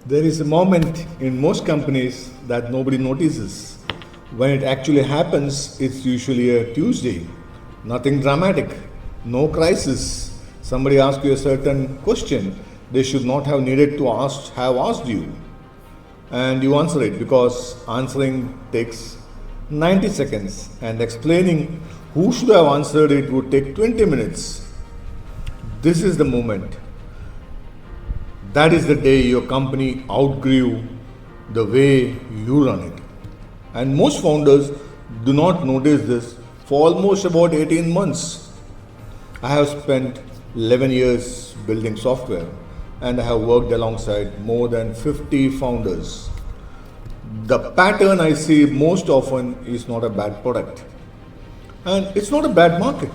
There is a moment in most companies that nobody notices. When it actually happens, it's usually a Tuesday. Nothing dramatic, no crisis. Somebody asks you a certain question they should not have needed to have asked you. And you answer it because answering takes 90 seconds and explaining who should have answered it would take 20 minutes. This is the moment. That is the day your company outgrew the way you run it. And most founders do not notice this for almost about 18 months. I have spent 11 years building software and I have worked alongside more than 50 founders. The pattern I see most often is not a bad product. And it's not a bad market.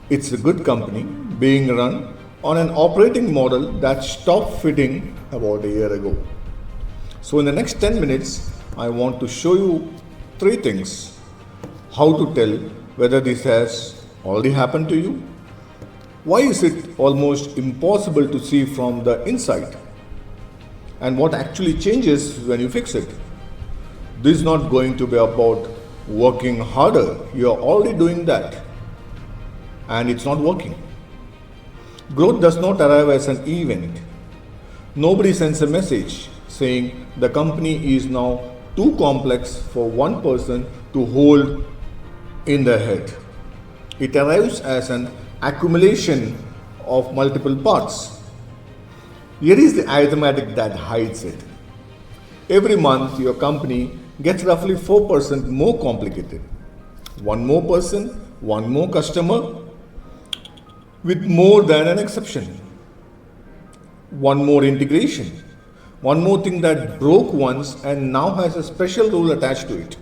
It's a good company being run on an operating model that stopped fitting about a year ago. So in the next 10 minutes, I want to show you 3 things. How to tell whether this has already happened to you. Why is it almost impossible to see from the inside? And what actually changes when you fix it? This is not going to be about working harder. You are already doing that. And it's not working. Growth does not arrive as an event. Nobody sends a message saying the company is now too complex for one person to hold in their head. It arrives as an accumulation of multiple parts. Here is the arithmetic that hides it. Every month, your company gets roughly 4% more complicated. One more person, one more customer, with more than an exception. One more integration. One more thing that broke once and now has a special rule attached to it.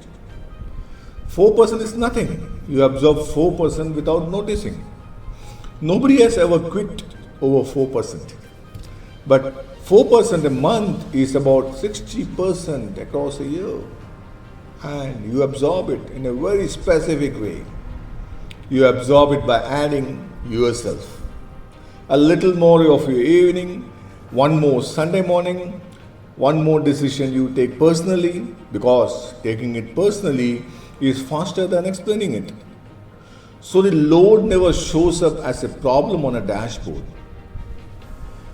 4% is nothing. You absorb 4% without noticing. Nobody has ever quit over 4%. But 4% a month is about 60% across a year. And you absorb it in a very specific way. You absorb it by adding yourself. A little more of your evening, one more Sunday morning, one more decision you take personally, because taking it personally is faster than explaining it. So the load never shows up as a problem on a dashboard.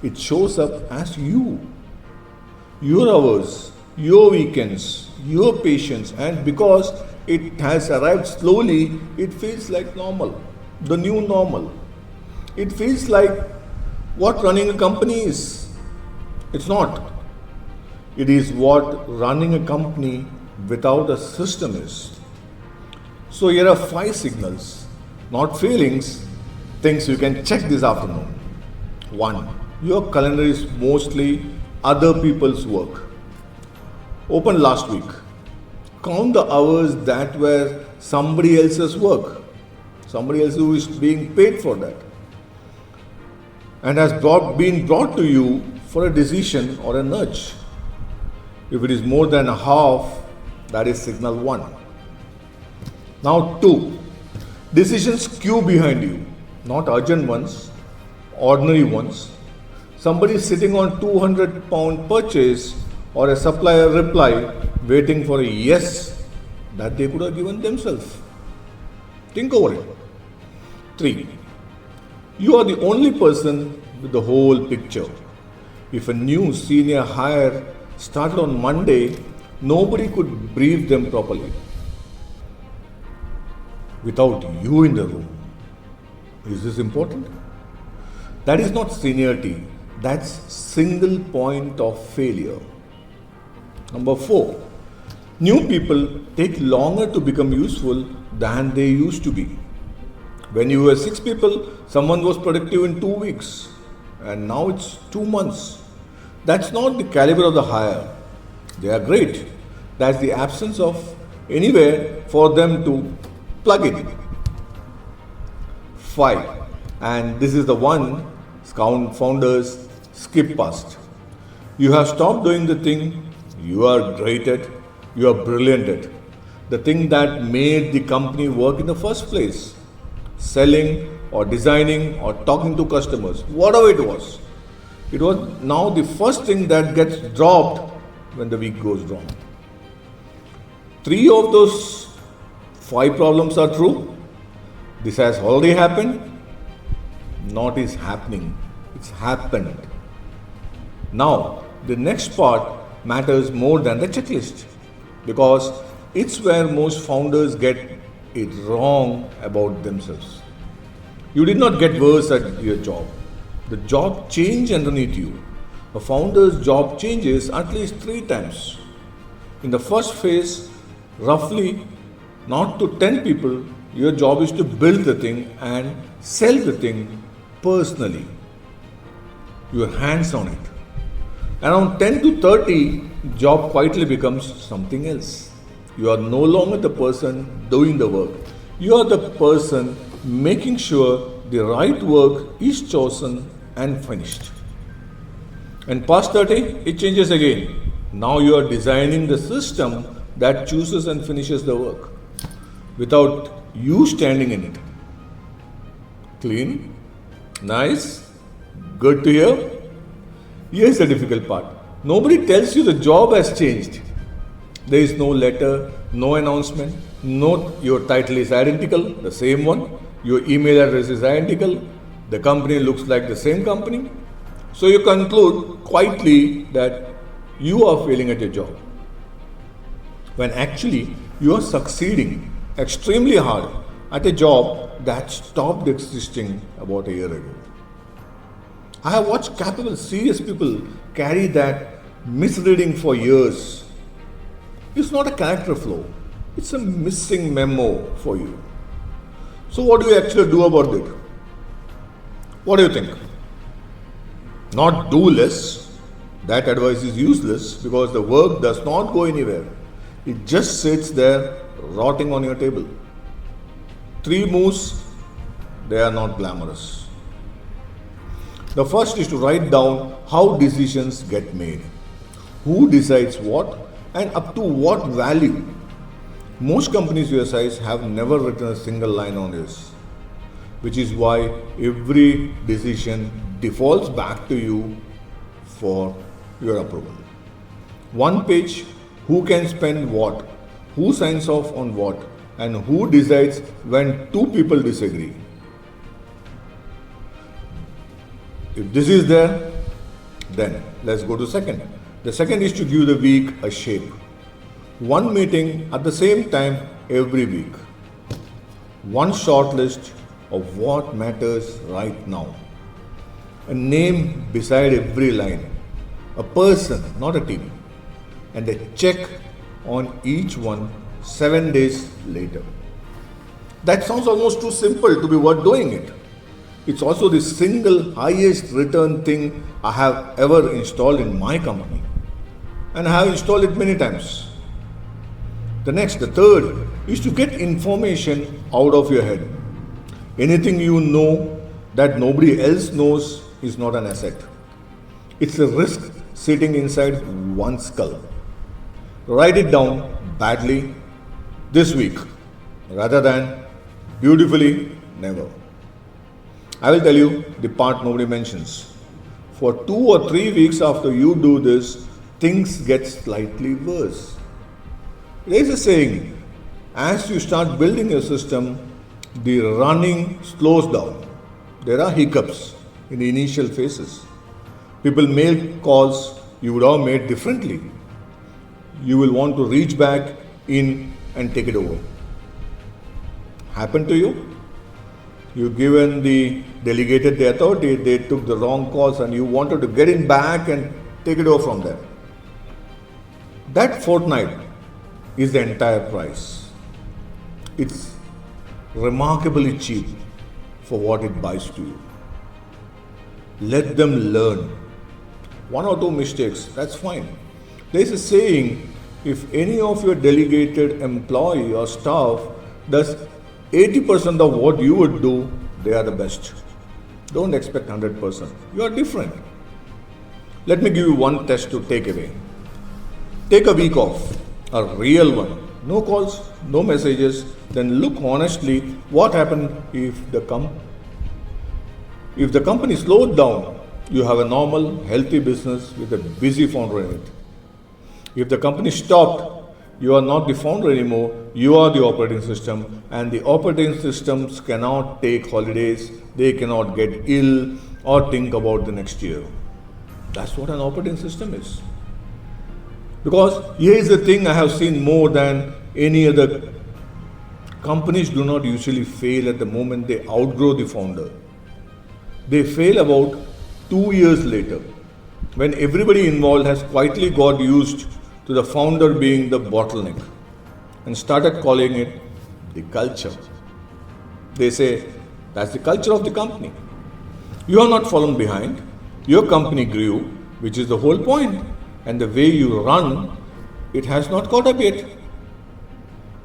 It shows up as you, your hours, your weekends, your patience, and because it has arrived slowly, it feels like normal, the new normal. It feels like what running a company is. It's not. It is what running a company without a system is. So here are 5 signals, not feelings, things you can check this afternoon. 1. Your calendar is mostly other people's work. Open last week. Count the hours that were somebody else's work. Somebody else who is being paid for that. And has been brought to you for a decision or a nudge. If it is more than a half, that is signal 1. Now 2. Decisions queue behind you, not urgent ones, ordinary ones. Somebody is sitting on £200 purchase or a supplier reply waiting for a yes that they could have given themselves. Think over it. 3. You are the only person with the whole picture. If a new senior hire started on Monday, nobody could brief them properly without you in the room. Is this important? That is not seniority. That's single point of failure. Number 4. New people take longer to become useful than they used to be. When you were 6 people, someone was productive in 2 weeks, and now it's 2 months. That's not the caliber of the hire. They are great. That's the absence of anywhere for them to plug in. 5. And this is the one founders skip past. You have stopped doing the thing you are great at, you are brilliant at, the thing that made the company work in the first place. Selling or designing or talking to customers, whatever it was. It was now the first thing that gets dropped when the week goes wrong. 3 of those 5 problems are true. This has already happened. Not is happening. It's happened. Now, the next part matters more than the checklist because it's where most founders get it wrong about themselves. You did not get worse at your job. The job changed underneath you. A founder's job changes at least 3 times. In the first phase, roughly not to 10 people, your job is to build the thing and sell the thing personally. Your hands on it. Around 10 to 30, job quietly becomes something else. You are no longer the person doing the work. You are the person making sure the right work is chosen and finished. And past 30, it changes again. Now you are designing the system that chooses and finishes the work without you standing in it. Clean? Nice? Good to hear? Here's the difficult part. Nobody tells you the job has changed. There is no letter, no announcement, no your title is identical, the same one, your email address is identical, the company looks like the same company. So you conclude quietly that you are failing at your job. When actually you are succeeding extremely hard at a job that stopped existing about a year ago. I have watched capable, serious people carry that misreading for years. It's not a character flaw, it's a missing memo for you. So, what do you actually do about it? What do you think? Not do less. That advice is useless because the work does not go anywhere. It just sits there rotting on your table. 3 moves, they are not glamorous. The first is to write down how decisions get made. Who decides what and up to what value. Most companies your size have never written a single line on this, which is why every decision defaults back to you for your approval. 1 page, who can spend what, who signs off on what, and who decides when 2 people disagree. If this is there, then let's go to second. The second is to give the week a shape. 1 meeting at the same time every week. 1 short list of what matters right now. A name beside every line. A person, not a team. And a check on each one 7 days later. That sounds almost too simple to be worth doing it. It's also the single highest return thing I have ever installed in my company. And I have installed it many times. The third, is to get information out of your head. Anything you know that nobody else knows is not an asset. It's a risk sitting inside one's skull. Write it down badly this week rather than beautifully never. I will tell you the part nobody mentions. For 2 or 3 weeks after you do this, things get slightly worse. There is a saying, as you start building your system, the running slows down. There are hiccups in the initial phases. People make calls you would have made differently. You will want to reach back in and take it over. Happened to you? You've given the delegated the authority, they took the wrong calls and you wanted to get in back and take it over from them. That fortnight is the entire price. It's remarkably cheap for what it buys to you. Let them learn. 1 or 2 mistakes, that's fine. There is a saying, if any of your delegated employee or staff does 80% of what you would do, they are the best. Don't expect 100%. You are different. Let me give you 1 test to take away. Take a week off, a real one. No calls, no messages. Then look honestly what happened if the company slowed down You have a normal, healthy business with a busy founder in it. If the company stopped, you are not the founder anymore, you are the operating system, and the operating systems cannot take holidays, they cannot get ill or think about the next year. That's what an operating system is. Because here is the thing I have seen more than any other. Companies do not usually fail at the moment they outgrow the founder. They fail about 2 years later, when everybody involved has quietly got used to the founder being the bottleneck and started calling it the culture. They say, that's the culture of the company. You are not fallen behind. Your company grew, which is the whole point. And the way you run, it has not caught up yet.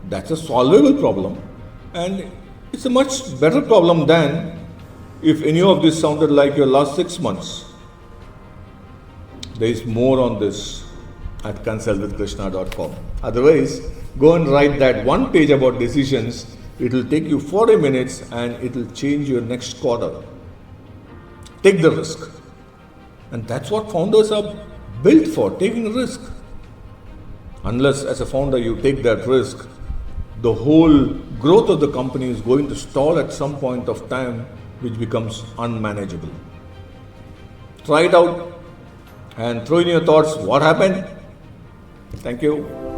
That's a solvable problem. And it's a much better problem than if any of this sounded like your last 6 months. There is more on this at consultwithkrishna.com. Otherwise, go and write that one page about decisions. It will take you 40 minutes and it will change your next quarter. Take the risk. And that's what founders are built for, taking a risk. Unless as a founder you take that risk, the whole growth of the company is going to stall at some point of time, which becomes unmanageable. Try it out and throw in your thoughts what happened. Thank you.